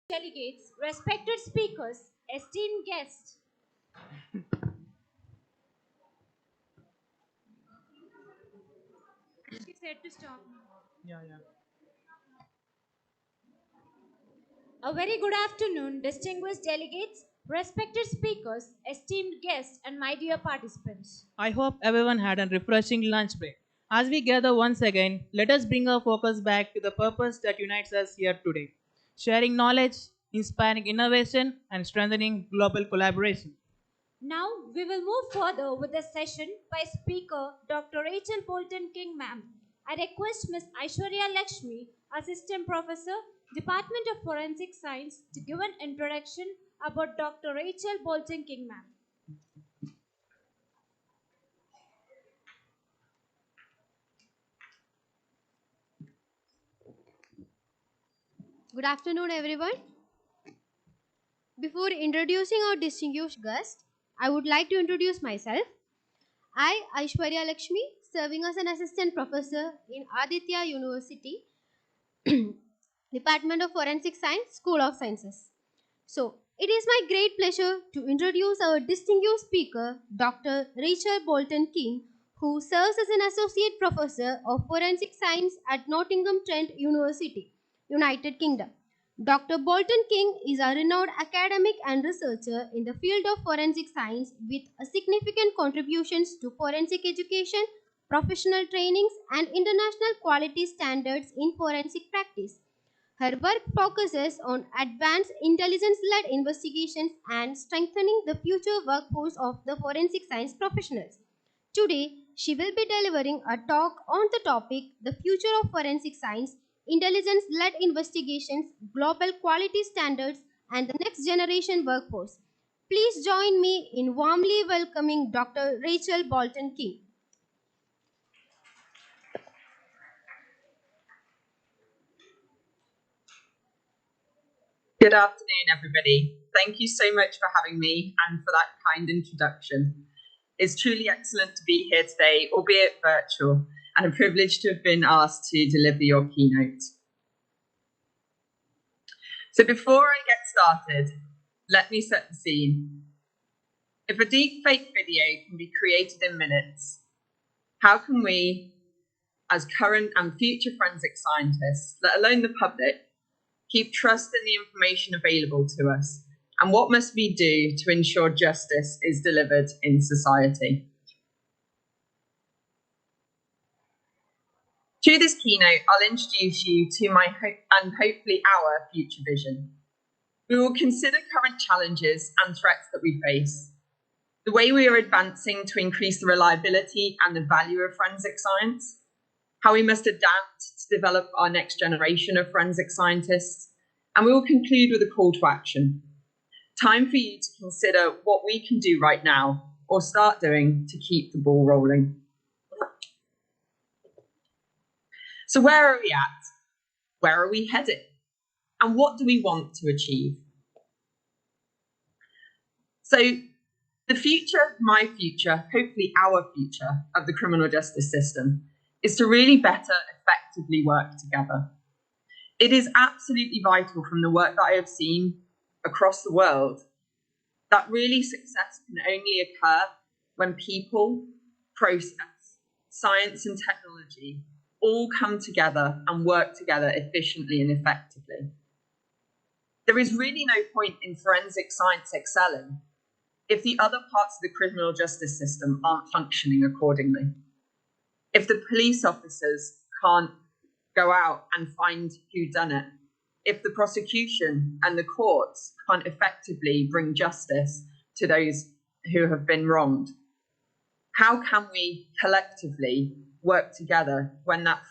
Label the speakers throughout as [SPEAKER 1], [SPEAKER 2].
[SPEAKER 1] Delegates, respected speakers, esteemed guests. She said to stop.
[SPEAKER 2] Yeah, yeah.
[SPEAKER 1] A very good afternoon, distinguished delegates, respected speakers, esteemed guests, and my dear participants.
[SPEAKER 2] I hope everyone had a refreshing lunch break. As we gather once again, let us bring our focus back to the purpose that unites us here today: sharing knowledge, inspiring innovation, and strengthening global collaboration.
[SPEAKER 1] Now we will move further with the session by speaker Dr. Rachel Bolton King ma'am. I request Ms. Aishwarya Lakshmi, Assistant Professor, Department of Forensic Science, to give an introduction about Dr. Rachel Bolton King ma'am.
[SPEAKER 3] Good afternoon, everyone. Before introducing our distinguished guest, I would like to introduce myself. I, Aishwarya Lakshmi, serving as an assistant professor in Aditya University, Department of Forensic Science, School of Sciences. So, it is my great pleasure to introduce our distinguished speaker, Dr. Rachel Bolton King, who serves as an associate professor of forensic science at Nottingham Trent University, United Kingdom. Dr. Bolton King is a renowned academic and researcher in the field of forensic science with significant contributions to forensic education, professional trainings, and international quality standards in forensic practice. Her work focuses on advanced intelligence led investigations and strengthening the future workforce of the forensic science professionals. Today, she will be delivering a talk on the topic The Future of Forensic Science, Intelligence Led Investigations, Global Quality Standards, and the Next Generation Workforce. Please join me in warmly welcoming Dr. Rachel Bolton King.
[SPEAKER 4] Good afternoon, everybody. Thank you so much for having me and for that kind introduction. It's truly excellent to be here today, albeit virtual, and a privilege to have been asked to deliver your keynote. So before I get started, let me set the scene. If a deepfake video can be created in minutes, how can we, as current and future forensic scientists, let alone the public, keep trust in the information available to us? And what must we do to ensure justice is delivered in society? Through this keynote, I'll introduce you to my and hopefully our future vision. We will consider current challenges and threats that we face, the way we are advancing to increase the reliability and the value of forensic science, how we must adapt to develop our next generation of forensic scientists, and we will conclude with a call to action. Time for you to consider what we can do right now or start doing to keep the ball rolling. So where are we at? Where are we headed? And what do we want to achieve? So the future, my future, hopefully our future of the criminal justice system is to really better effectively work together. It is absolutely vital from the work that I have seen across the world that really success can only occur when people, process, science and technology all come together and work together efficiently and effectively. There is really no point in forensic science excelling if the other parts of the criminal justice system aren't functioning accordingly. If the police officers can't go out and find who done it, if the prosecution and the courts can't effectively bring justice to those who have been wronged, how can we collectively work together when that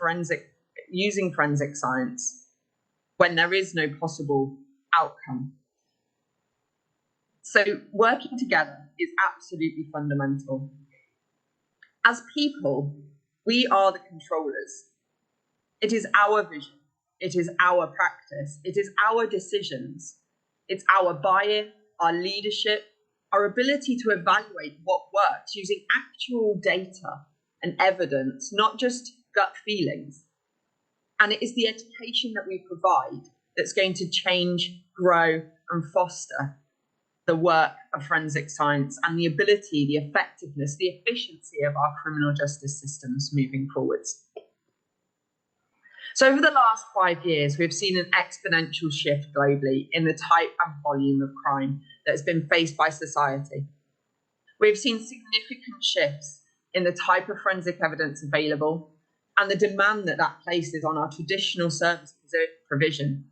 [SPEAKER 4] using forensic science, when there is no possible outcome? So working together is absolutely fundamental. As people, we are the controllers. It is our vision. It is our practice. It is our decisions. It's our buy-in, our leadership, our ability to evaluate what works using actual data and evidence, not just gut feelings. And it is the education that we provide that's going to change, grow, and foster the work of forensic science and the ability, the effectiveness, the efficiency of our criminal justice systems moving forwards. So over the last 5 years, we've seen an exponential shift globally in the type and volume of crime that has been faced by society. We've seen significant shifts in the type of forensic evidence available and the demand that that places on our traditional service provision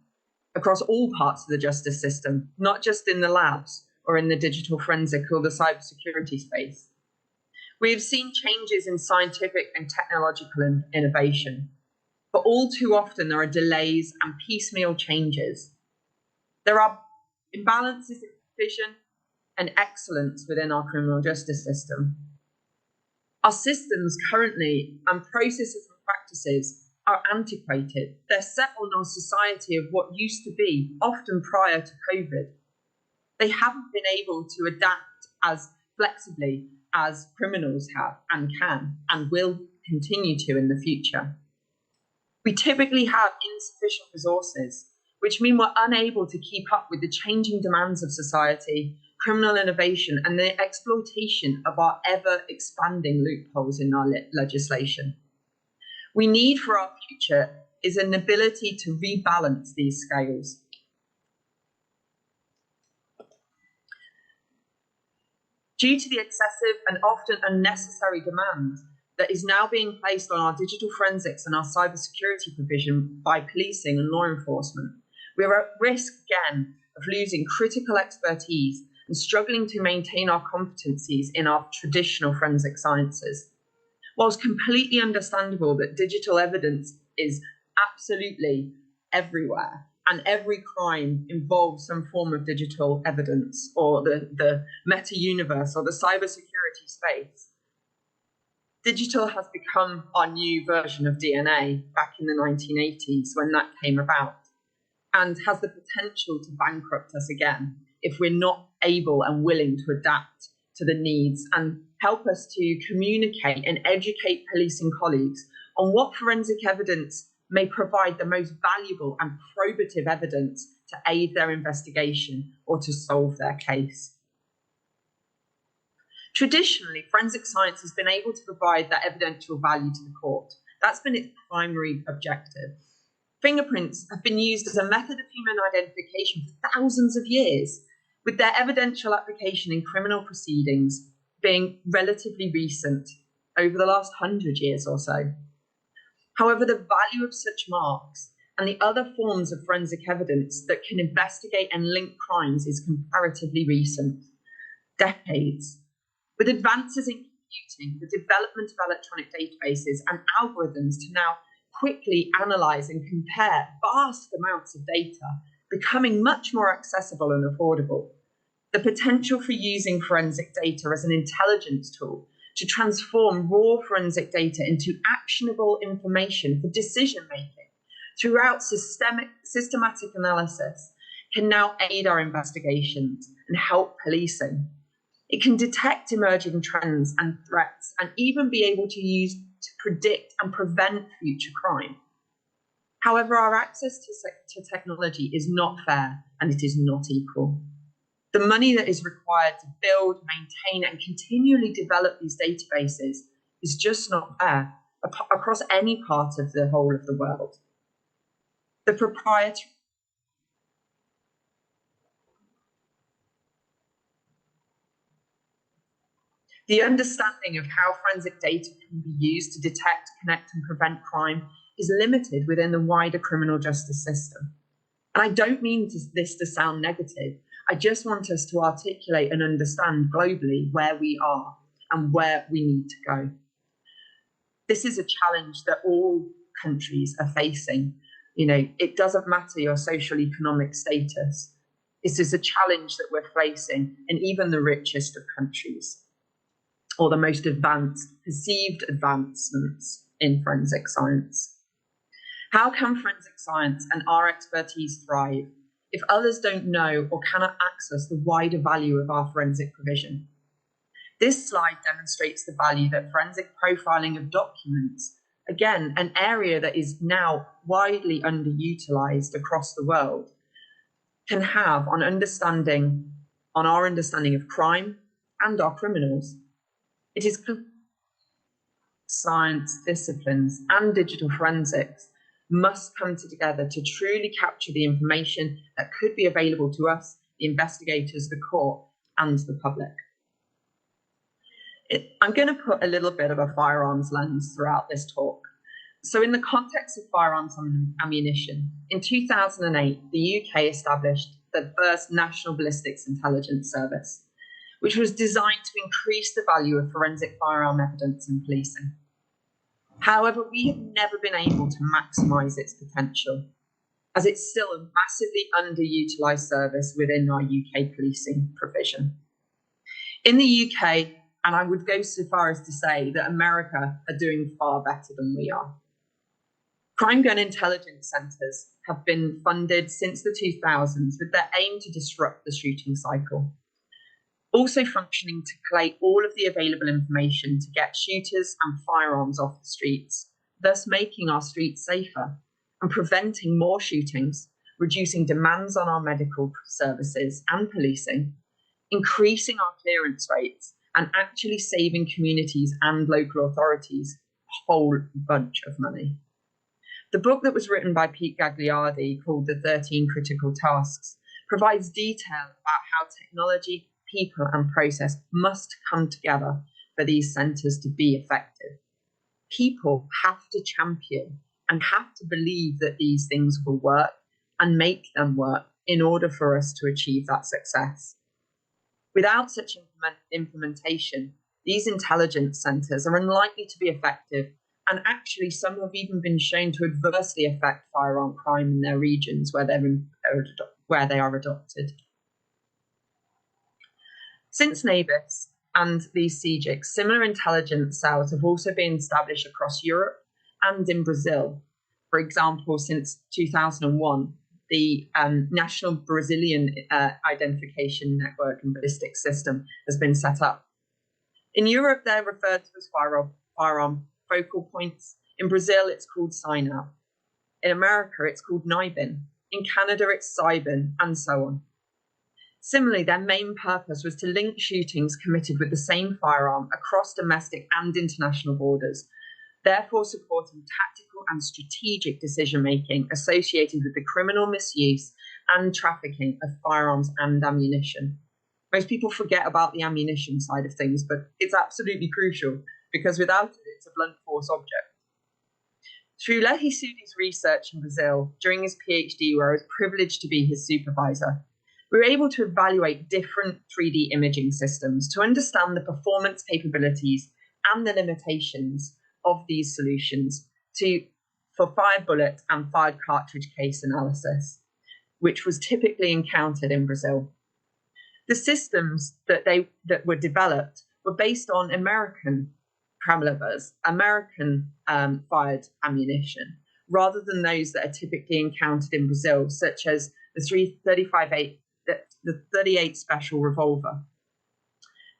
[SPEAKER 4] across all parts of the justice system, not just in the labs or in the digital forensic or the cybersecurity space. We have seen changes in scientific and technological innovation, but all too often there are delays and piecemeal changes. There are imbalances in vision and excellence within our criminal justice system. Our systems currently and processes and practices are antiquated. They're settled on a society of what used to be, often prior to COVID. They haven't been able to adapt as flexibly as criminals have and can and will continue to in the future. We typically have insufficient resources, which mean we're unable to keep up with the changing demands of society, criminal innovation, and the exploitation of our ever-expanding loopholes in our legislation. We need for our future is an ability to rebalance these scales. Due to the excessive and often unnecessary demand that is now being placed on our digital forensics and our cybersecurity provision by policing and law enforcement, we are at risk again of losing critical expertise and struggling to maintain our competencies in our traditional forensic sciences. Whilst completely understandable that digital evidence is absolutely everywhere and every crime involves some form of digital evidence or the meta-universe or the cybersecurity space, digital has become our new version of DNA back in the 1980s when that came about, and has the potential to bankrupt us again if we're not able and willing to adapt to the needs and help us to communicate and educate policing colleagues on what forensic evidence may provide the most valuable and probative evidence to aid their investigation or to solve their case. Traditionally, forensic science has been able to provide that evidential value to the court. That's been its primary objective. Fingerprints have been used as a method of human identification for thousands of years, with their evidential application in criminal proceedings being relatively recent, over the last 100 years or so. However, the value of such marks and the other forms of forensic evidence that can investigate and link crimes is comparatively recent, decades. With advances in computing, the development of electronic databases and algorithms to now quickly analyze and compare vast amounts of data becoming much more accessible and affordable, the potential for using forensic data as an intelligence tool to transform raw forensic data into actionable information for decision-making throughout systematic analysis can now aid our investigations and help policing. It can detect emerging trends and threats and even be able to use to predict and prevent future crime. However, our access to technology is not fair and it is not equal. The money that is required to build, maintain, and continually develop these databases is just not there across any part of the whole of the world. The understanding of how forensic data can be used to detect, connect, and prevent crime is limited within the wider criminal justice system. And I don't mean this to sound negative. I just want us to articulate and understand globally where we are and where we need to go. This is a challenge that all countries are facing. You know, it doesn't matter your social economic status. This is a challenge that we're facing in even the richest of countries, or the most advanced, perceived advancements in forensic science. How can forensic science and our expertise thrive if others don't know or cannot access the wider value of our forensic provision? This slide demonstrates the value that forensic profiling of documents again, an area that is now widely underutilized across the world, can have on our understanding of crime and our criminals. It is science disciplines and digital forensics must come together to truly capture the information that could be available to us, the investigators, the court, and the public. I'm going to put a little bit of a firearms lens throughout this talk. So in the context of firearms and ammunition, in 2008, the UK established the first National Ballistics Intelligence Service, which was designed to increase the value of forensic firearm evidence in policing. However, we have never been able to maximise its potential, as it's still a massively underutilised service within our UK policing provision. In the UK, and I would go so far as to say that America are doing far better than we are. Crime gun intelligence centres have been funded since the 2000s with their aim to disrupt the shooting cycle, also functioning to collate all of the available information to get shooters and firearms off the streets, thus making our streets safer and preventing more shootings, reducing demands on our medical services and policing, increasing our clearance rates, and actually saving communities and local authorities a whole bunch of money. The book that was written by Pete Gagliardi, called The 13 Critical Tasks, provides detail about how technology, people, and process must come together for these centres to be effective. People have to champion and have to believe that these things will work and make them work in order for us to achieve that success. Without such implementation, these intelligence centres are unlikely to be effective, and actually some have even been shown to adversely affect firearm crime in their regions where they are adopted. Since NABIS and these CGICs, similar intelligence cells have also been established across Europe and in Brazil. For example, since 2001, the National Brazilian Identification Network and Ballistics System has been set up. In Europe, they're referred to as firearm focal points. In Brazil, it's called SINAP. In America, it's called NIBIN. In Canada, it's CYBIN, and so on. Similarly, their main purpose was to link shootings committed with the same firearm across domestic and international borders, therefore supporting tactical and strategic decision-making associated with the criminal misuse and trafficking of firearms and ammunition. Most people forget about the ammunition side of things, but it's absolutely crucial because without it, it's a blunt force object. Through Lehi Sudi's research in Brazil during his PhD, where I was privileged to be his supervisor, we were able to evaluate different 3D imaging systems to understand the performance capabilities and the limitations of these solutions for fired bullet and fired cartridge case analysis, which was typically encountered in Brazil. The systems that were developed were based on American calibers, American fired ammunition, rather than those that are typically encountered in Brazil, such as the 38 Special Revolver.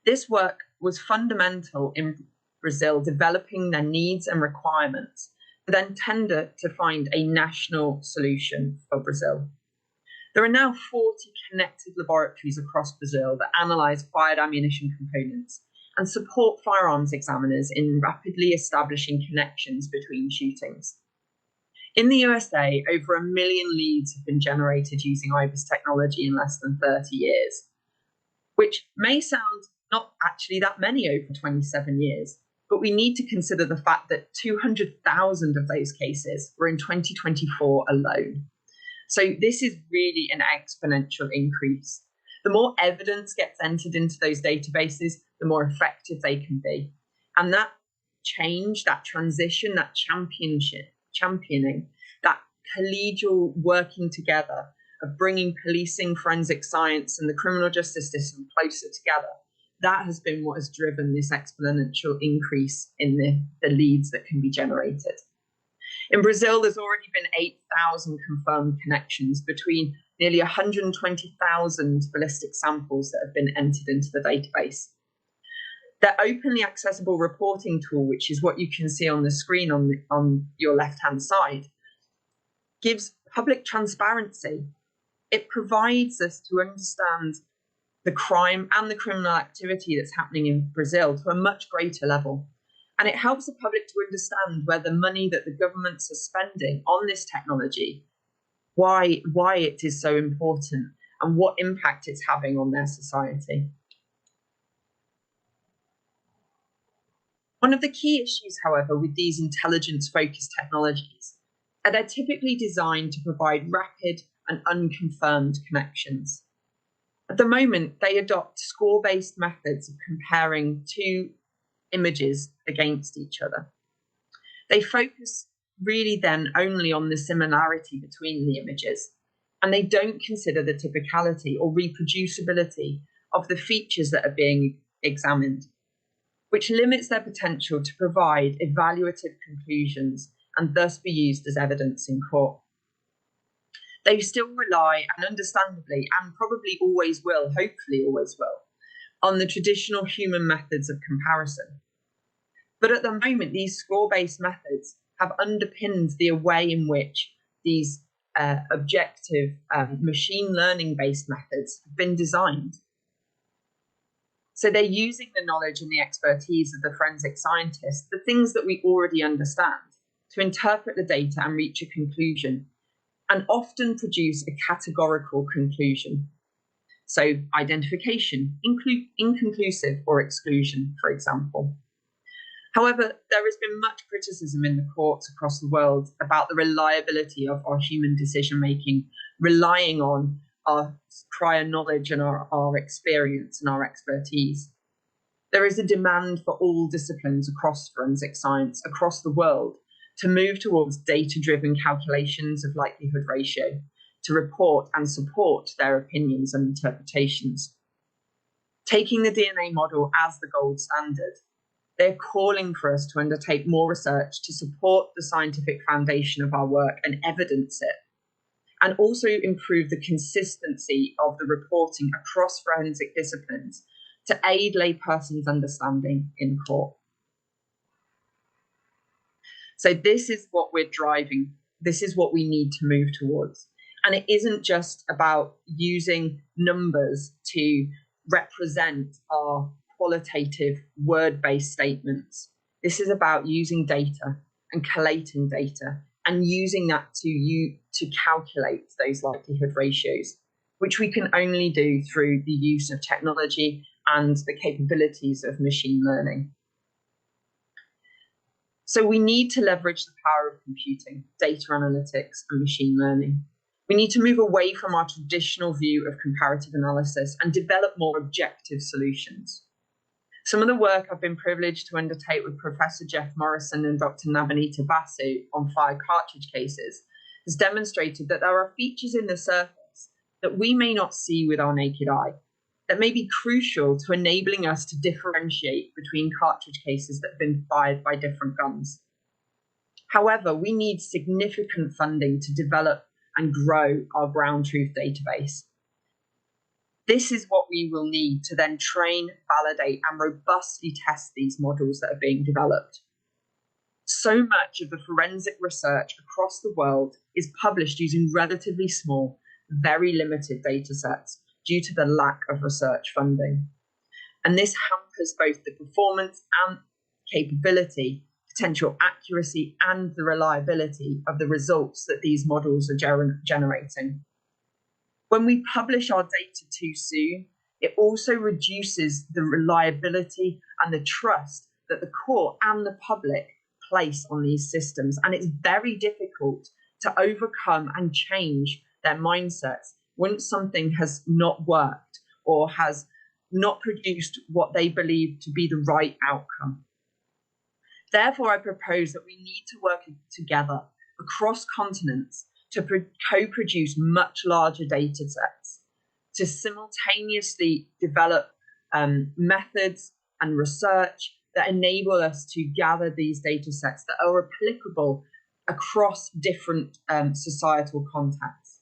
[SPEAKER 4] This work was fundamental in Brazil, developing their needs and requirements, then tender to find a national solution for Brazil. There are now 40 connected laboratories across Brazil that analyse fired ammunition components and support firearms examiners in rapidly establishing connections between shootings. In the USA, over 1 million leads have been generated using IBIS technology in less than 30 years, which may sound not actually that many over 27 years, but we need to consider the fact that 200,000 of those cases were in 2024 alone. So this is really an exponential increase. The more evidence gets entered into those databases, the more effective they can be. And that change, that transition, that championing, that collegial working together of bringing policing, forensic science, and the criminal justice system closer together, that has been what has driven this exponential increase in the leads that can be generated. In Brazil, there's already been 8,000 confirmed connections between nearly 120,000 ballistic samples that have been entered into the database. Their openly accessible reporting tool, which is what you can see on the screen on your left-hand side, gives public transparency. It provides us to understand the crime and the criminal activity that's happening in Brazil to a much greater level. And it helps the public to understand where the money that the governments are spending on this technology, why it is so important, and what impact it's having on their society. One of the key issues, however, with these intelligence-focused technologies are they're typically designed to provide rapid and unconfirmed connections. At the moment, they adopt score-based methods of comparing two images against each other. They focus really then only on the similarity between the images, and they don't consider the typicality or reproducibility of the features that are being examined, which limits their potential to provide evaluative conclusions and thus be used as evidence in court. They still rely, and understandably, and probably always will, hopefully always will, on the traditional human methods of comparison. But at the moment, these score-based methods have underpinned the way in which these objective machine learning-based methods have been designed. So they're using the knowledge and the expertise of the forensic scientists, the things that we already understand, to interpret the data and reach a conclusion, and often produce a categorical conclusion. So identification, inconclusive, or exclusion, for example. However, there has been much criticism in the courts across the world about the reliability of our human decision-making, relying on our prior knowledge and our experience and our expertise. There is a demand for all disciplines across forensic science, across the world, to move towards data-driven calculations of likelihood ratio, to report and support their opinions and interpretations. Taking the DNA model as the gold standard, they're calling for us to undertake more research to support the scientific foundation of our work and evidence it, and also improve the consistency of the reporting across forensic disciplines to aid laypersons' understanding in court. So this is what we're driving. This is what we need to move towards. And it isn't just about using numbers to represent our qualitative word-based statements. This is about using data and collating data and using that to calculate those likelihood ratios, which we can only do through the use of technology and the capabilities of machine learning. So we need to leverage the power of computing, data analytics, and machine learning. We need to move away from our traditional view of comparative analysis and develop more objective solutions. Some of the work I've been privileged to undertake with Professor Jeff Morrison and Dr. Navanita Basu on fire cartridge cases has demonstrated that there are features in the surface that we may not see with our naked eye that may be crucial to enabling us to differentiate between cartridge cases that have been fired by different guns. However, we need significant funding to develop and grow our ground truth database. This is what we will need to then train, validate, and robustly test these models that are being developed. So much of the forensic research across the world is published using relatively small, very limited data sets due to the lack of research funding. And this hampers both the performance and capability, potential accuracy, and the reliability of the results that these models are generating. When we publish our data too soon, it also reduces the reliability and the trust that the court and the public place on these systems. And it's very difficult to overcome and change their mindsets once something has not worked or has not produced what they believe to be the right outcome. Therefore, I propose that we need to work together across continents to co-produce much larger data sets, to simultaneously develop methods and research that enable us to gather these data sets that are applicable across different societal contexts.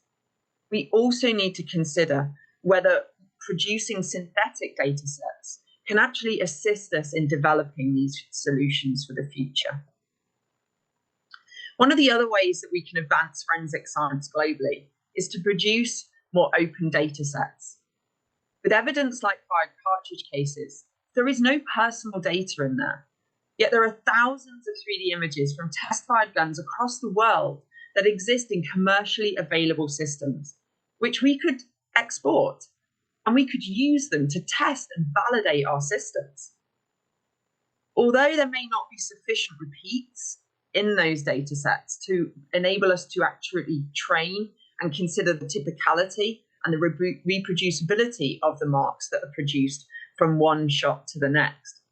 [SPEAKER 4] We also need to consider whether producing synthetic data sets can actually assist us in developing these solutions for the future. One of the other ways that we can advance forensic science globally is to produce more open data sets. With evidence like fired cartridge cases, there is no personal data in there. Yet there are thousands of 3D images from test-fired guns across the world that exist in commercially available systems, which we could export, and we could use them to test and validate our systems. Although there may not be sufficient repeats in those data sets to enable us to accurately train and consider the typicality and the reproducibility of the marks that are produced from one shot to the next,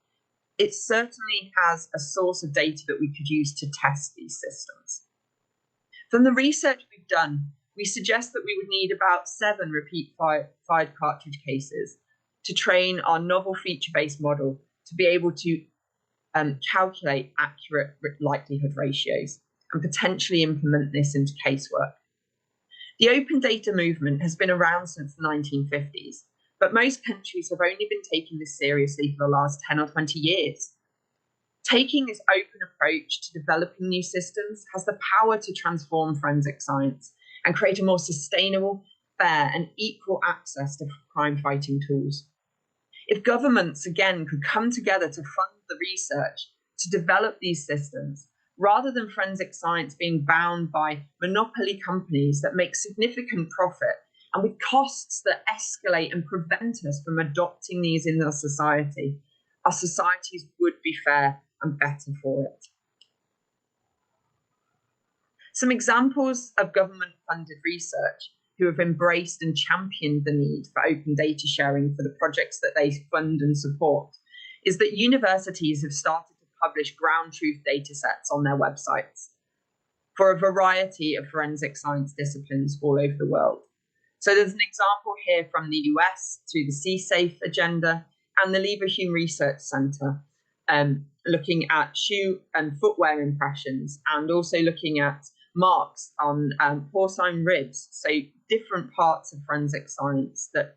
[SPEAKER 4] it certainly has a source of data that we could use to test these systems. From the research we've done, we suggest that we would need about 7 repeat fired cartridge cases to train our novel feature-based model to be able to calculate accurate likelihood ratios and potentially implement this into casework. The open data movement has been around since the 1950s, but most countries have only been taking this seriously for the last 10 or 20 years. Taking this open approach to developing new systems has the power to transform forensic science and create a more sustainable, fair, and equal access to crime-fighting tools. If governments, again, could come together to fund the research to develop these systems, rather than forensic science being bound by monopoly companies that make significant profit and with costs that escalate and prevent us from adopting these in our societies would be fair and better for it. Some examples of government-funded research who have embraced and championed the need for open data sharing for the projects that they fund and support is that universities have started to publish ground truth data sets on their websites for a variety of forensic science disciplines all over the world. So there's an example here from the US through the C-Safe agenda and the Leverhulme Research Centre, looking at shoe and footwear impressions and also looking at marks on porcine ribs, so different parts of forensic science that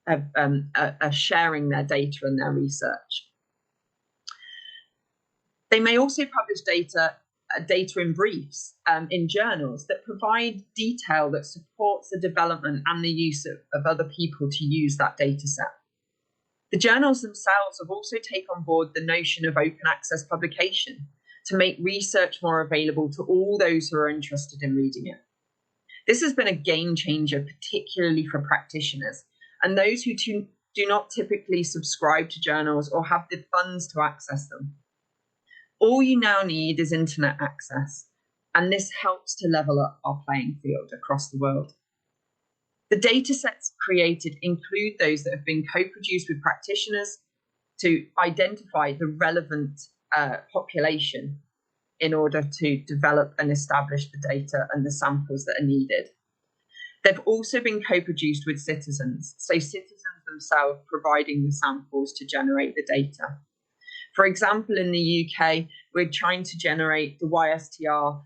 [SPEAKER 4] are sharing their data and their research. They may also publish data in briefs in journals that provide detail that supports the development and the use of other people to use that data set. The journals themselves have also taken on board the notion of open access publication to make research more available to all those who are interested in reading it. This has been a game changer, particularly for practitioners and those who do not typically subscribe to journals or have the funds to access them. All you now need is internet access, and this helps to level up our playing field across the world. The data sets created include those that have been co-produced with practitioners to identify the relevant population in order to develop and establish the data and the samples that are needed. They've also been co-produced with citizens, so citizens themselves providing the samples to generate the data. For example, in the UK, we're trying to generate the YSTR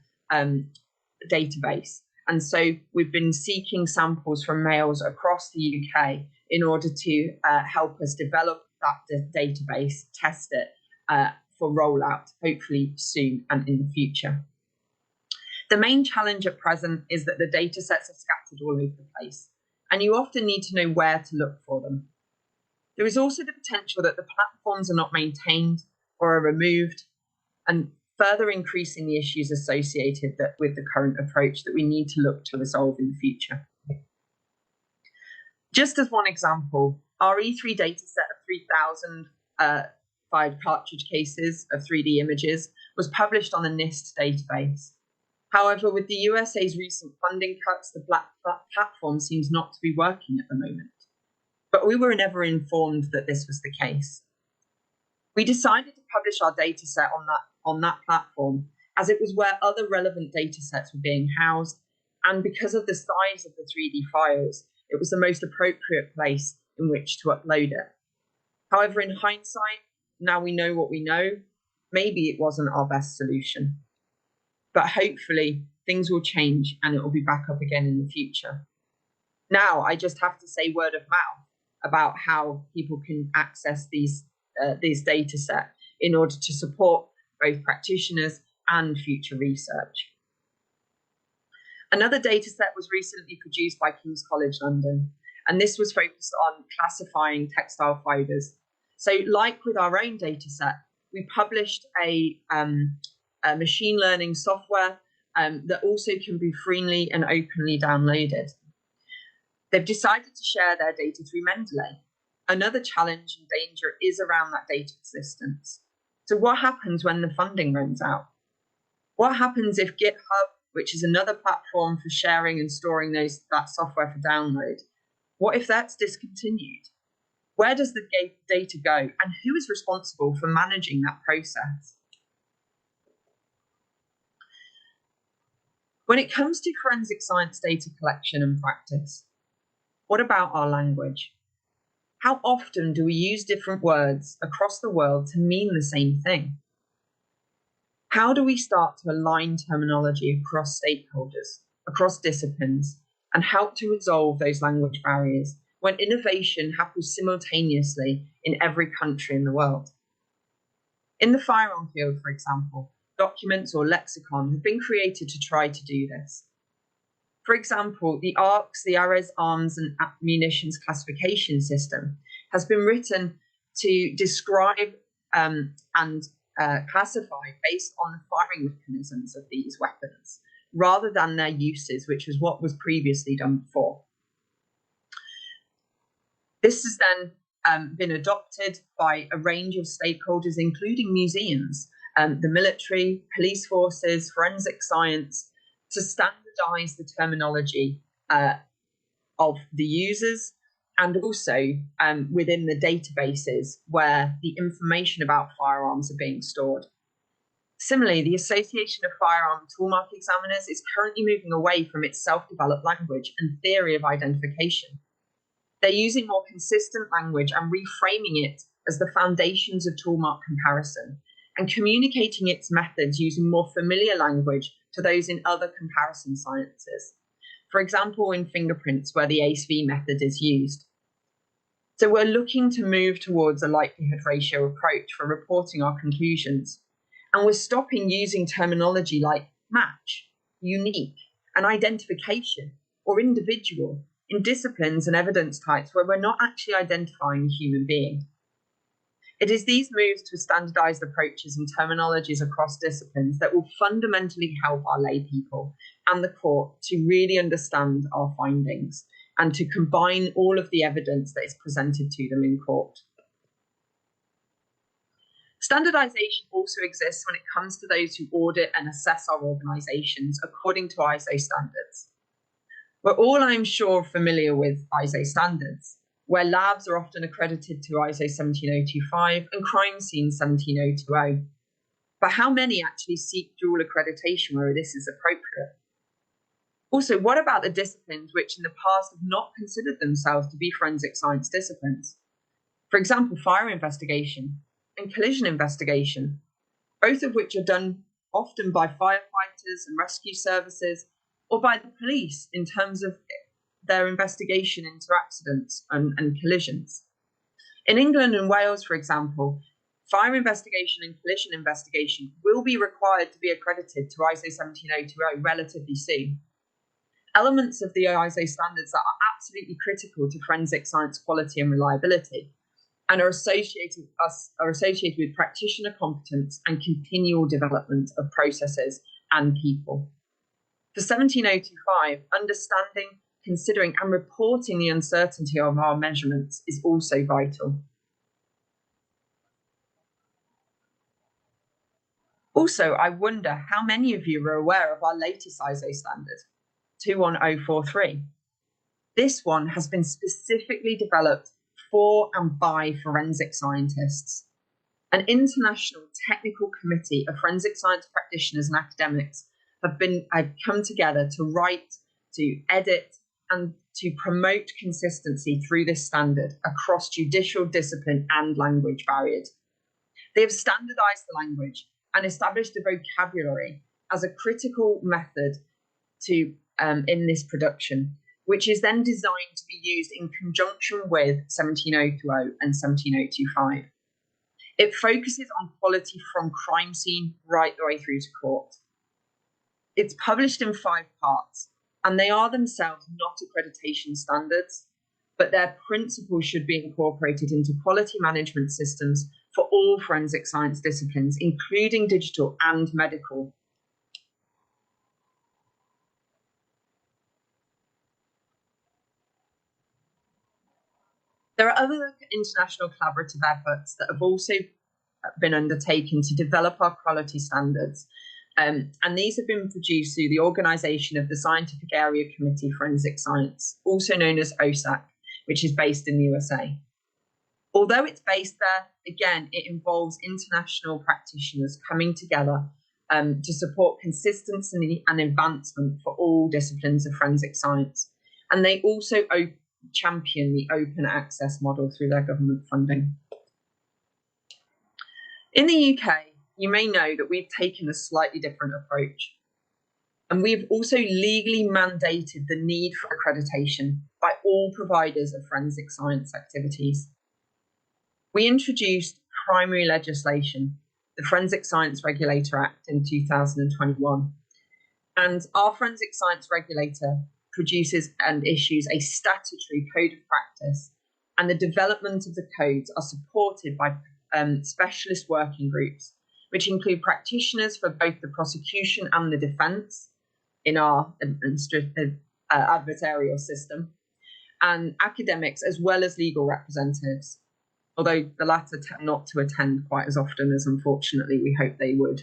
[SPEAKER 4] database. And so we've been seeking samples from males across the UK in order to help us develop that database, test it for rollout, hopefully soon and in the future. The main challenge at present is that the data sets are scattered all over the place, and you often need to know where to look for them. There is also the potential that the platforms are not maintained or are removed, and further increasing the issues associated with the current approach that we need to look to resolve in the future. Just as one example, our E3 dataset of 3,000 fired cartridge cases of 3D images was published on the NIST database. However, with the USA's recent funding cuts, the platform seems not to be working at the moment. But we were never informed that this was the case. We decided to publish our dataset on that platform as it was where other relevant datasets were being housed, and because of the size of the 3D files, it was the most appropriate place in which to upload it. However, in hindsight, now we know what we know, maybe it wasn't our best solution. But hopefully things will change and it will be back up again in the future. Now I just have to say word of mouth. about how people can access these data set in order to support both practitioners and future research. Another data set was recently produced by King's College London, and this was focused on classifying textile fibres. So like with our own data set, we published a machine learning software that also can be freely and openly downloaded. They've decided to share their data through Mendeley. Another challenge and danger is around that data persistence. So what happens when the funding runs out? What happens if GitHub, which is another platform for sharing and storing that software for download, what if that's discontinued? Where does the data go, and who is responsible for managing that process? When it comes to forensic science data collection and practice, what about our language? How often do we use different words across the world to mean the same thing? How do we start to align terminology across stakeholders, across disciplines, and help to resolve those language barriers when innovation happens simultaneously in every country in the world? In the firearm field, for example, documents or lexicon have been created to try to do this. For example, the ARCS, the Arras Arms and Munitions Classification System, has been written to describe and classify based on the firing mechanisms of these weapons, rather than their uses, which was what was previously done before. This has then been adopted by a range of stakeholders, including museums, the military, police forces, forensic science, to standardize the terminology of the users, and also within the databases where the information about firearms are being stored. Similarly, the Association of Firearm Toolmark Examiners is currently moving away from its self-developed language and theory of identification. They're using more consistent language and reframing it as the foundations of toolmark comparison, and communicating its methods using more familiar language to those in other comparison sciences. For example, in fingerprints, where the ACE-V method is used. So we're looking to move towards a likelihood ratio approach for reporting our conclusions. And we're stopping using terminology like match, unique, and identification, or individual in disciplines and evidence types where we're not actually identifying a human being. It is these moves to standardized approaches and terminologies across disciplines that will fundamentally help our lay people and the court to really understand our findings and to combine all of the evidence that is presented to them in court. Standardization also exists when it comes to those who audit and assess our organizations according to ISO standards. We're all, I'm sure, familiar with ISO standards, where labs are often accredited to ISO 17025 and crime scenes 17020. But how many actually seek dual accreditation where this is appropriate? Also, what about the disciplines which in the past have not considered themselves to be forensic science disciplines? For example, fire investigation and collision investigation, both of which are done often by firefighters and rescue services or by the police in terms of their investigation into accidents and collisions. In England and Wales, for example, fire investigation and collision investigation will be required to be accredited to ISO 17020 relatively soon. Elements of the ISO standards that are absolutely critical to forensic science quality and reliability and are associated with practitioner competence and continual development of processes and people. For 17025, understanding, considering and reporting the uncertainty of our measurements is also vital. Also, I wonder how many of you are aware of our latest ISO standard, 21043. This one has been specifically developed for and by forensic scientists. An international technical committee of forensic science practitioners and academics have come together to write, to edit, and to promote consistency through this standard across judicial discipline and language barriers. They have standardized the language and established a vocabulary as a critical method to in this production, which is then designed to be used in conjunction with 17020 and 17025. It focuses on quality from crime scene right the way through to court. It's published in 5 parts, and they are themselves not accreditation standards, but their principles should be incorporated into quality management systems for all forensic science disciplines, including digital and medical. There are other international collaborative efforts that have also been undertaken to develop our quality standards, and these have been produced through the organisation of the Scientific Area Committee Forensic Science, also known as OSAC, which is based in the USA. Although it's based there, again, it involves international practitioners coming together to support consistency and advancement for all disciplines of forensic science. And they also champion the open access model through their government funding. In the UK, you may know that we've taken a slightly different approach. And we've also legally mandated the need for accreditation by all providers of forensic science activities. We introduced primary legislation, the Forensic Science Regulator Act in 2021. And our forensic science regulator produces and issues a statutory code of practice, and the development of the codes are supported by specialist working groups, which include practitioners for both the prosecution and the defence in our adversarial system, and academics as well as legal representatives, although the latter tend not to attend quite as often as unfortunately we hope they would.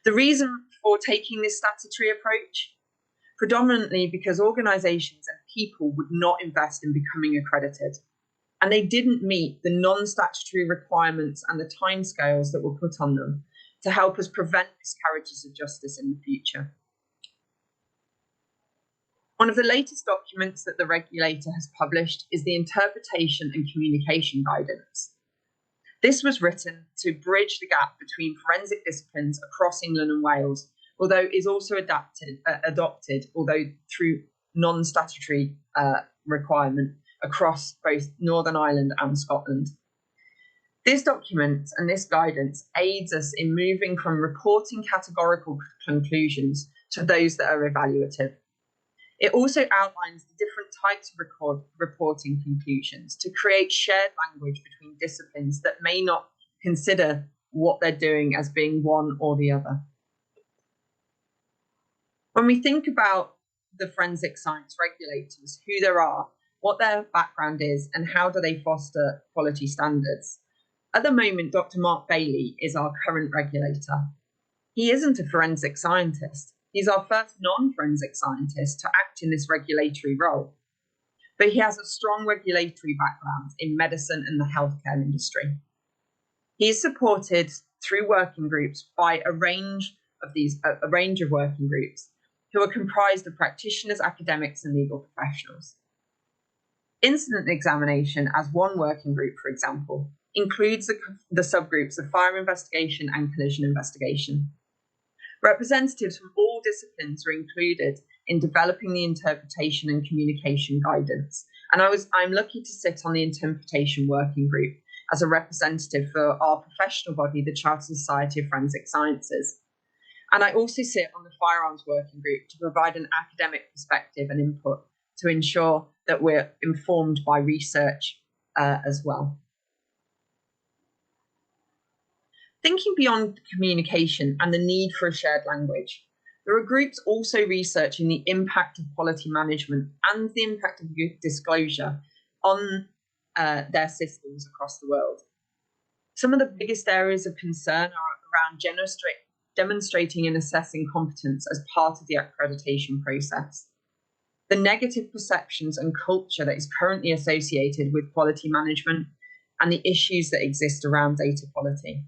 [SPEAKER 4] The reason for taking this statutory approach? Predominantly because organisations and people would not invest in becoming accredited, and they didn't meet the non-statutory requirements and the timescales that were put on them to help us prevent miscarriages of justice in the future. One of the latest documents that the regulator has published is the Interpretation and Communication Guidance. This was written to bridge the gap between forensic disciplines across England and Wales, although is also adopted, although through non-statutory requirement across both Northern Ireland and Scotland. This document and this guidance aids us in moving from reporting categorical conclusions to those that are evaluative. It also outlines the different types of reporting conclusions to create shared language between disciplines that may not consider what they're doing as being one or the other. When we think about the forensic science regulators, who there are, what their background is, and how do they foster quality standards, at the moment, Dr. Mark Bailey is our current regulator. He isn't a forensic scientist. He's our first non-forensic scientist to act in this regulatory role. But he has a strong regulatory background in medicine and the healthcare industry. He is supported through working groups by a range of working groups who are comprised of practitioners, academics, and legal professionals. Incident examination, as one working group, for example, includes the subgroups of fire investigation and collision investigation. Representatives from all disciplines are included in developing the interpretation and communication guidance. And I'm lucky to sit on the interpretation working group as a representative for our professional body, the Chartered Society of Forensic Sciences. And I also sit on the firearms working group to provide an academic perspective and input to ensure that we're informed by research as well. Thinking beyond communication and the need for a shared language, there are groups also researching the impact of quality management and the impact of disclosure on their systems across the world. Some of the biggest areas of concern are around demonstrating and assessing competence as part of the accreditation process, the negative perceptions and culture that is currently associated with quality management, and the issues that exist around data quality.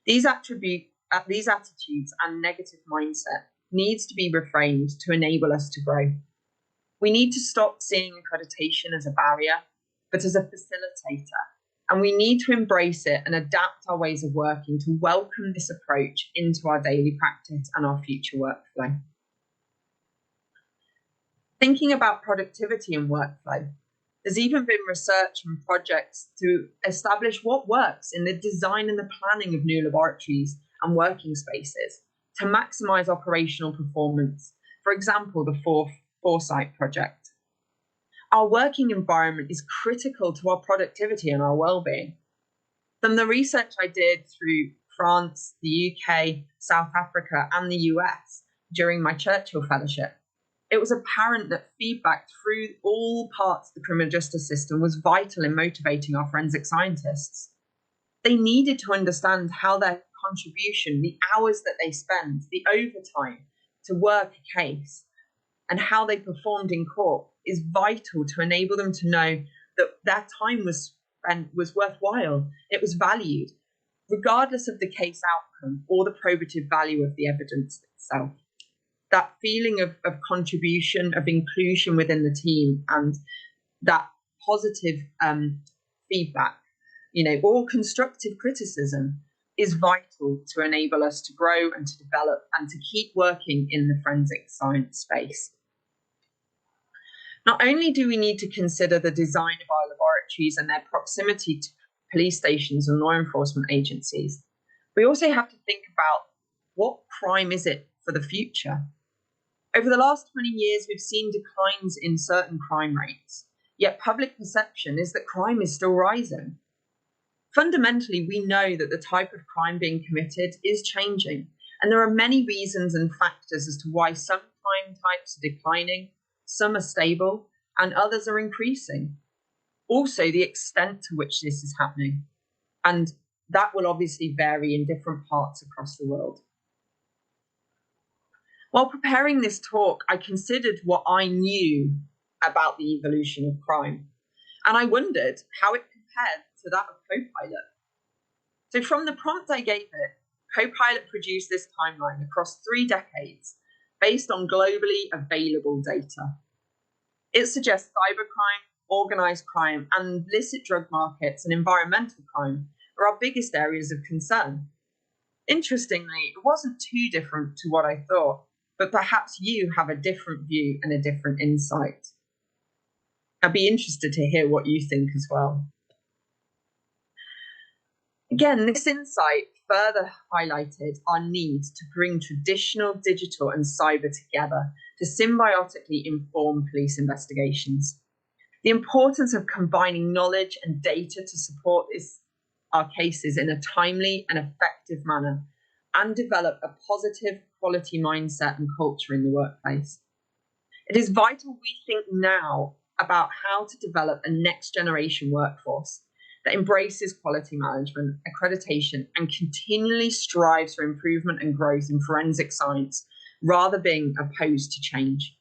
[SPEAKER 4] These attitudes and negative mindset needs to be reframed to enable us to grow. We need to stop seeing accreditation as a barrier, but as a facilitator, and we need to embrace it and adapt our ways of working to welcome this approach into our daily practice and our future workflow. Thinking about productivity and workflow, there's even been research and projects to establish what works in the design and the planning of new laboratories and working spaces to maximize operational performance. For example, the Foresight project. Our working environment is critical to our productivity and our well-being. From the research I did through France, the UK, South Africa, and the US during my Churchill Fellowship, it was apparent that feedback through all parts of the criminal justice system was vital in motivating our forensic scientists. They needed to understand how their contribution, the hours that they spend, the overtime to work a case, and how they performed in court is vital to enable them to know that their time was worthwhile. It was valued, regardless of the case outcome or the probative value of the evidence itself. That feeling of contribution, of inclusion within the team, and that positive feedback, or constructive criticism is vital to enable us to grow and to develop and to keep working in the forensic science space. Not only do we need to consider the design of our laboratories and their proximity to police stations and law enforcement agencies, we also have to think about what crime is it for the future. Over the last 20 years, we've seen declines in certain crime rates, yet public perception is that crime is still rising. Fundamentally, we know that the type of crime being committed is changing, and there are many reasons and factors as to why some crime types are declining, some are stable, and others are increasing. Also, the extent to which this is happening, and that will obviously vary in different parts across the world. While preparing this talk, I considered what I knew about the evolution of crime, and I wondered how it compared to that of Copilot. So from the prompt I gave it, Copilot produced this timeline across 3 decades based on globally available data. It suggests cybercrime, organised crime, and illicit drug markets and environmental crime are our biggest areas of concern. Interestingly, it wasn't too different to what I thought, but perhaps you have a different view and a different insight. I'd be interested to hear what you think as well. Again, this insight further highlighted our need to bring traditional, digital, and cyber together to symbiotically inform police investigations. The importance of combining knowledge and data to support our cases in a timely and effective manner, and develop a positive quality mindset and culture in the workplace. It is vital we think now about how to develop a next generation workforce that embraces quality management, accreditation, and continually strives for improvement and growth in forensic science rather being opposed to change.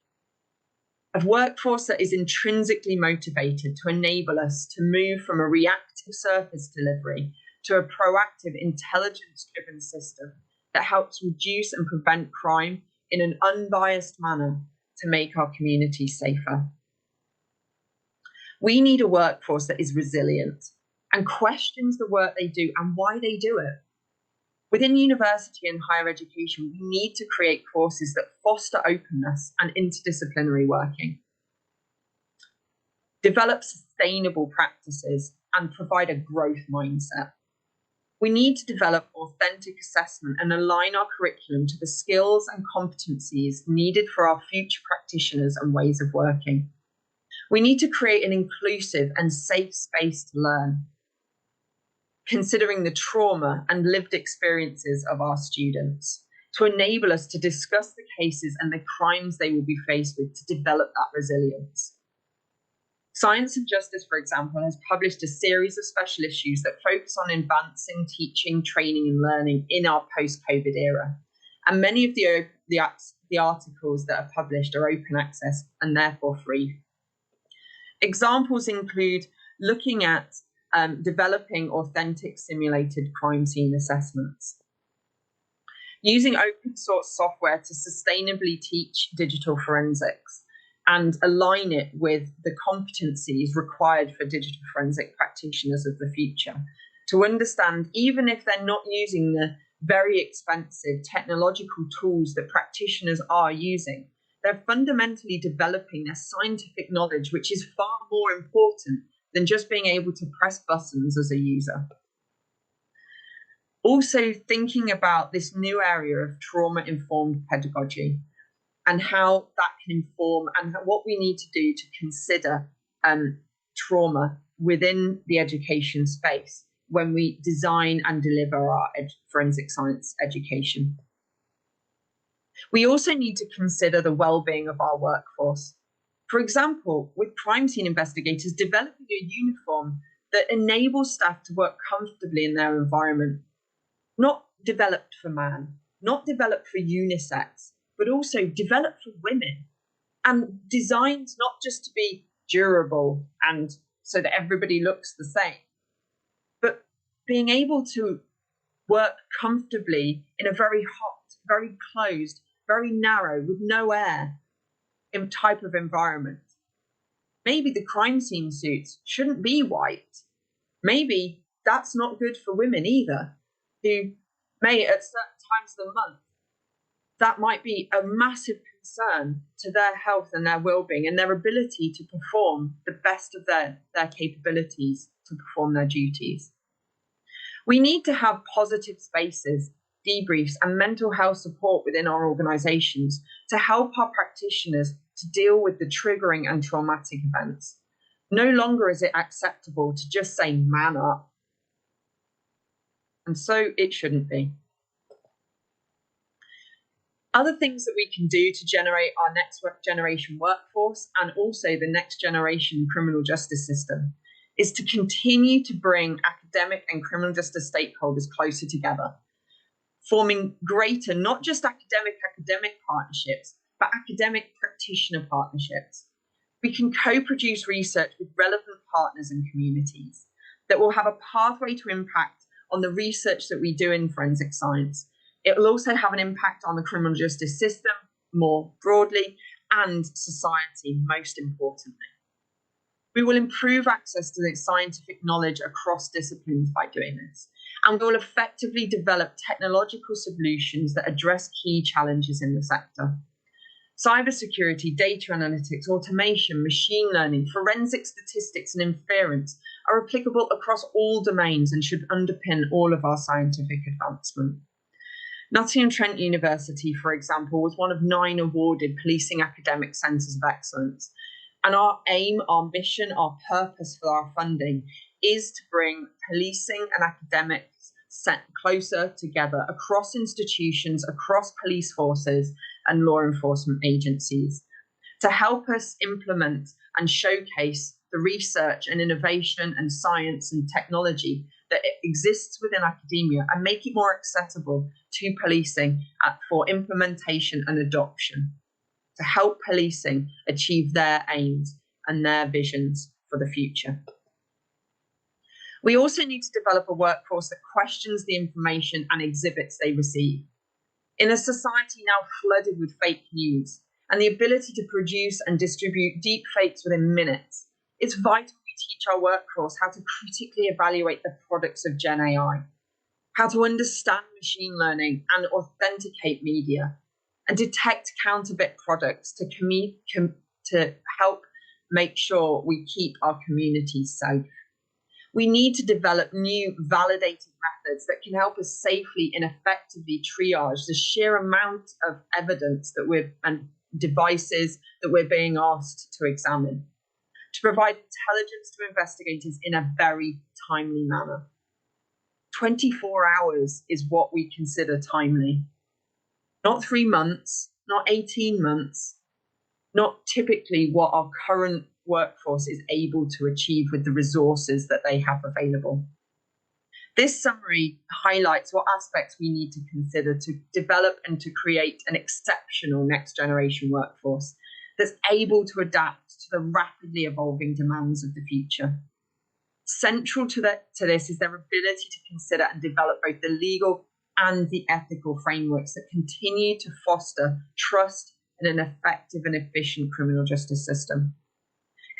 [SPEAKER 4] A workforce that is intrinsically motivated to enable us to move from a reactive service delivery to a proactive, intelligence-driven system that helps reduce and prevent crime in an unbiased manner to make our communities safer. We need a workforce that is resilient and questions the work they do and why they do it. Within university and higher education, we need to create courses that foster openness and interdisciplinary working, develop sustainable practices, and provide a growth mindset. We need to develop authentic assessment and align our curriculum to the skills and competencies needed for our future practitioners and ways of working. We need to create an inclusive and safe space to learn, considering the trauma and lived experiences of our students, to enable us to discuss the cases and the crimes they will be faced with to develop that resilience. Science and Justice, for example, has published a series of special issues that focus on advancing teaching, training, and learning in our post-COVID era. And many of the articles that are published are open access and therefore free. Examples include looking at developing authentic simulated crime scene assessments, using open source software to sustainably teach digital forensics and align it with the competencies required for digital forensic practitioners of the future, to understand, even if they're not using the very expensive technological tools that practitioners are using, they're fundamentally developing their scientific knowledge, which is far more important than just being able to press buttons as a user. Also thinking about this new area of trauma-informed pedagogy and how that can inform and what we need to do to consider trauma within the education space when we design and deliver our forensic science education. We also need to consider the well-being of our workforce. For example, with crime scene investigators, developing a uniform that enables staff to work comfortably in their environment, not developed for man, not developed for unisex, but also developed for women and designed not just to be durable and so that everybody looks the same, but being able to work comfortably in a very hot, very closed, very narrow, with no air type of environment. Maybe the crime scene suits shouldn't be white. Maybe that's not good for women either, who may at certain times of the month, that might be a massive concern to their health and their well-being and their ability to perform the best of their capabilities to perform their duties. We need to have positive spaces, debriefs, and mental health support within our organisations to help our practitioners to deal with the triggering and traumatic events. No longer is it acceptable to just say, man up. And so it shouldn't be. Other things that we can do to generate our next generation workforce and also the next generation criminal justice system is to continue to bring academic and criminal justice stakeholders closer together, forming greater, not just academic partnerships, but academic practitioner partnerships. We can co-produce research with relevant partners and communities that will have a pathway to impact on the research that we do in forensic science. It will also have an impact on the criminal justice system more broadly and society, most importantly. We will improve access to the scientific knowledge across disciplines by doing this, and we will effectively develop technological solutions that address key challenges in the sector. Cybersecurity, data analytics, automation, machine learning, forensic statistics, and inference are applicable across all domains and should underpin all of our scientific advancement. Nottingham-Trent University, for example, was one of 9 awarded policing academic centres of excellence. And our aim, our mission, our purpose for our funding is to bring policing and academics set closer together across institutions, across police forces and law enforcement agencies, to help us implement and showcase the research and innovation and science and technology that exists within academia and make it more accessible to policing for implementation and adoption, to help policing achieve their aims and their visions for the future. We also need to develop a workforce that questions the information and exhibits they receive. In a society now flooded with fake news and the ability to produce and distribute deep fakes within minutes, it's vital we teach our workforce how to critically evaluate the products of Gen AI, how to understand machine learning and authenticate media, and detect counterfeit products to help make sure we keep our communities safe. We need to develop new validated methods that can help us safely and effectively triage the sheer amount of evidence and devices that we're being asked to examine, to provide intelligence to investigators in a very timely manner. 24 hours is what we consider timely. Not 3 months, not 18 months, not typically what our current workforce is able to achieve with the resources that they have available. This summary highlights what aspects we need to consider to develop and to create an exceptional next generation workforce that's able to adapt to the rapidly evolving demands of the future. Central to this is their ability to consider and develop both the legal and the ethical frameworks that continue to foster trust in an effective and efficient criminal justice system.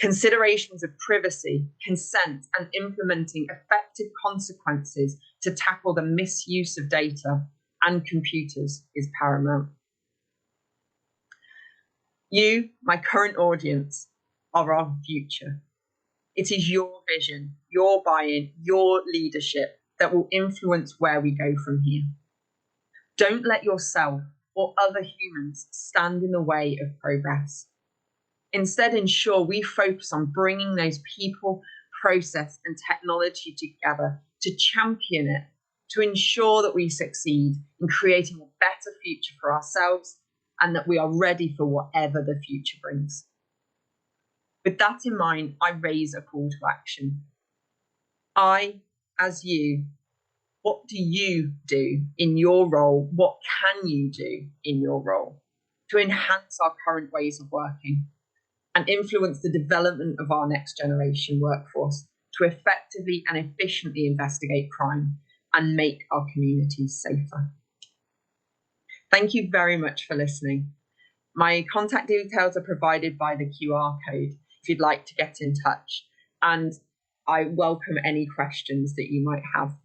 [SPEAKER 4] Considerations of privacy, consent, and implementing effective consequences to tackle the misuse of data and computers is paramount. You, my current audience, are our future. It is your vision, your buy-in, your leadership that will influence where we go from here. Don't let yourself or other humans stand in the way of progress. Instead, ensure we focus on bringing those people, process, and technology together to champion it, to ensure that we succeed in creating a better future for ourselves and that we are ready for whatever the future brings. With that in mind, I raise a call to action. I, as you, what do you do in your role? What can you do in your role to enhance our current ways of working and influence the development of our next generation workforce to effectively and efficiently investigate crime and make our communities safer? Thank you very much for listening. My contact details are provided by the QR code if you'd like to get in touch, and I welcome any questions that you might have.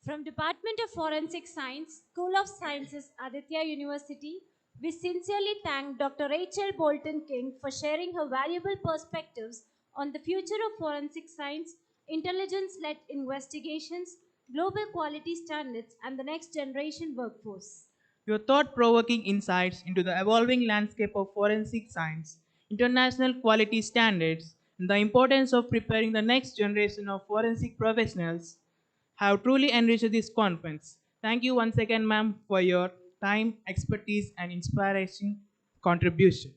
[SPEAKER 1] From Department of Forensic Science, School of Sciences, Aditya University, we sincerely thank Dr. Rachel Bolton King for sharing her valuable perspectives on the future of forensic science, intelligence-led investigations, global quality standards, and the next generation workforce.
[SPEAKER 2] Your thought provoking insights into the evolving landscape of forensic science, international quality standards, and the importance of preparing the next generation of forensic professionals have truly enriched this conference. Thank you once again, ma'am, for your time, expertise, and inspiration contribution.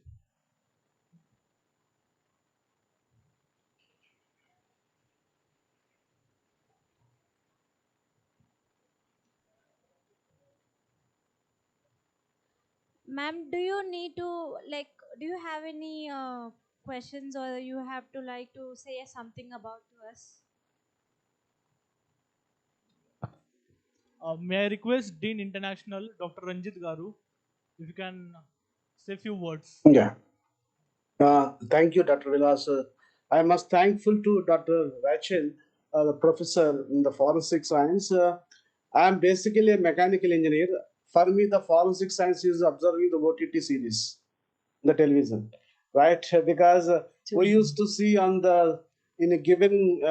[SPEAKER 1] Ma'am, do you need to do you have any questions, or you have to to say something about to us?
[SPEAKER 5] May I request Dean International, Dr. Ranjit Garu, if you can say a few words.
[SPEAKER 6] Yeah. Thank you, Dr. Vilas. I must thankful to Dr. Rachel, the professor in the forensic science. I am basically a mechanical engineer. For me, the forensic science is observing the OTT series, the television, right? Because we used to see on the in a given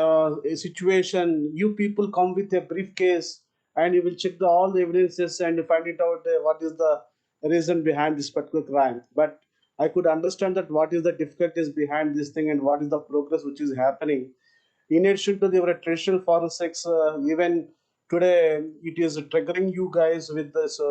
[SPEAKER 6] situation, you people come with a briefcase and you will check all the evidences and you find it out what is the reason behind this particular crime. But I could understand that what is the difficulties behind this thing and what is the progress which is happening. In addition to the traditional forensics, even today it is triggering you guys with this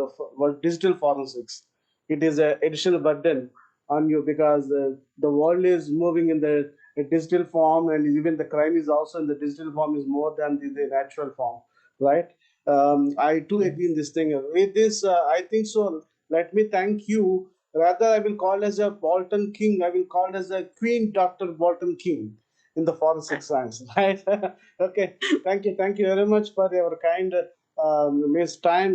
[SPEAKER 6] digital forensics. It is an additional burden on you because the world is moving in the digital form, and even the crime is also in the digital form is more than the natural form, right? I too agree in this thing. With this, I think so. Let me thank you. Rather, I will call as a Bolton King. I will call as a Queen Dr. Bolton King in the forensic science, right? Okay, thank you very much for your kind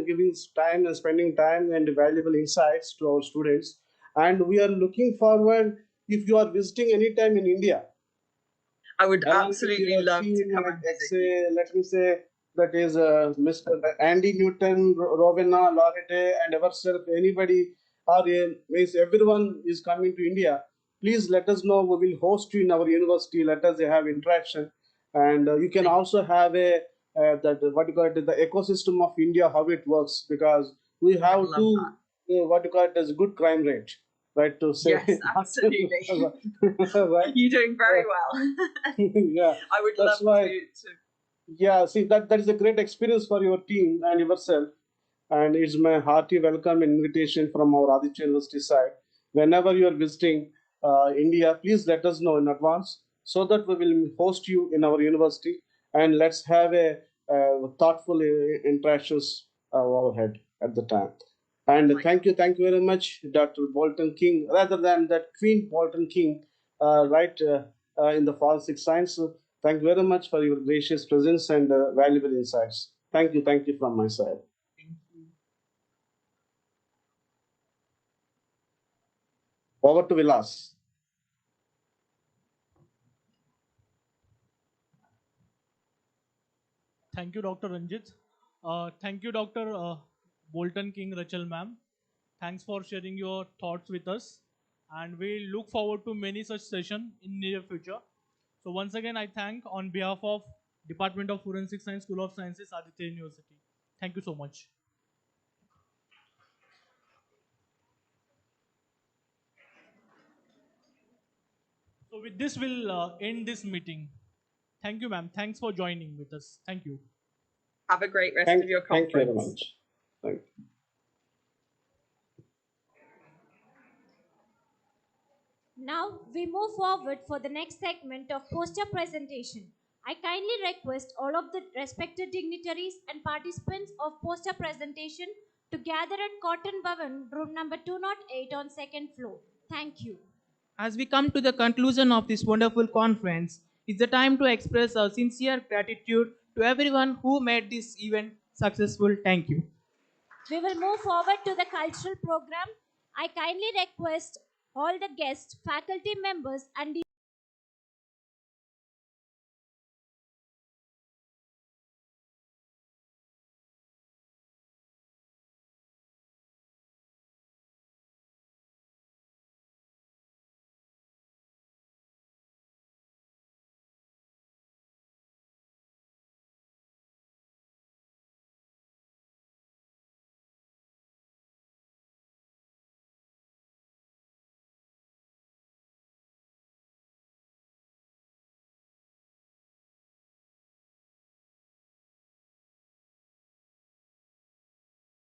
[SPEAKER 6] giving time and spending time and valuable insights to our students. And we are looking forward if you are visiting anytime in India.
[SPEAKER 4] I would
[SPEAKER 6] Along with
[SPEAKER 4] absolutely
[SPEAKER 6] your
[SPEAKER 4] love to
[SPEAKER 6] team,
[SPEAKER 4] come and visit.
[SPEAKER 6] let me say that is Mr. Andy Newton, Rowena, Lorette, and ourselves. Anybody or means everyone is coming to India. Please let us know. We will host you in our university. Let us have interaction, and you can also have a that what you call it, the ecosystem of India, how it works, because we have
[SPEAKER 4] love
[SPEAKER 6] two
[SPEAKER 4] that.
[SPEAKER 6] what you call it as good crime rate, right? To say
[SPEAKER 4] Yes, absolutely.
[SPEAKER 6] right.
[SPEAKER 4] You're doing very well.
[SPEAKER 6] Yeah,
[SPEAKER 4] I would
[SPEAKER 6] that's
[SPEAKER 4] love
[SPEAKER 6] why.
[SPEAKER 4] to.
[SPEAKER 6] Yeah, see that is a great experience for your team and yourself, and it's my hearty welcome and invitation from our Aditya University side. Whenever you are visiting India, please let us know in advance so that we will host you in our university, and let's have a thoughtful interactions overhead at the time. And thank you very much, Dr. Bolton King, rather than that Queen Bolton King, right in the forensic science. Thank you very much for your gracious presence and valuable insights. Thank you from my side. Over to Vilas.
[SPEAKER 5] Thank you, Dr. Ranjit. Thank you, Dr. Bolton King Rachel ma'am. Thanks for sharing your thoughts with us. And we look forward to many such sessions in near future. So once again, I thank on behalf of Department of Forensic Science, School of Sciences, Aditya University. Thank you so much. So with this, we'll end this meeting. Thank you, ma'am. Thanks for joining with us. Thank you.
[SPEAKER 4] Have a great rest of your conference.
[SPEAKER 6] Thank you very much. Thank you.
[SPEAKER 1] Now we move forward for the next segment of poster presentation. I kindly request all of the respected dignitaries and participants of poster presentation to gather at Cotton Bhavan, room number 208 on second floor. Thank you.
[SPEAKER 2] As we come to the conclusion of this wonderful conference, it's the time to express our sincere gratitude to everyone who made this event successful. Thank you.
[SPEAKER 1] We will move forward to the cultural program. I kindly request all the guests, faculty members, and